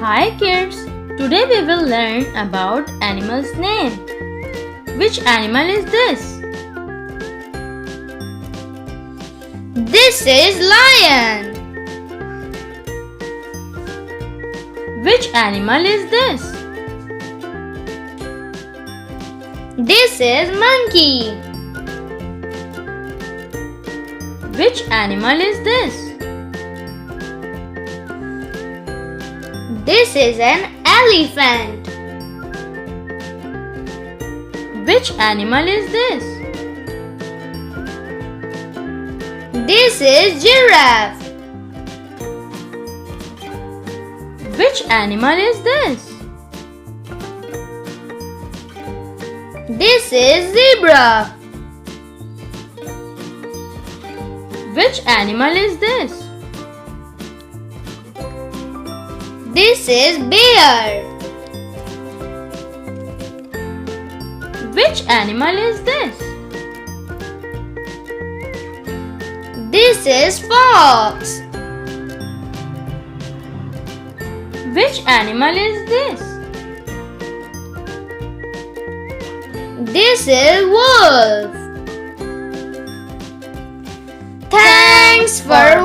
Hi kids, today we will learn about animals' name. Which animal is this? This is lion. Which animal is this? This is monkey. Which animal is this? This is an elephant. Which animal is this? This is giraffe. Which animal is this? This is zebra. Which animal is this? This is bear. Which animal is this? This is fox. Which animal is this? This is wolf. Thanks for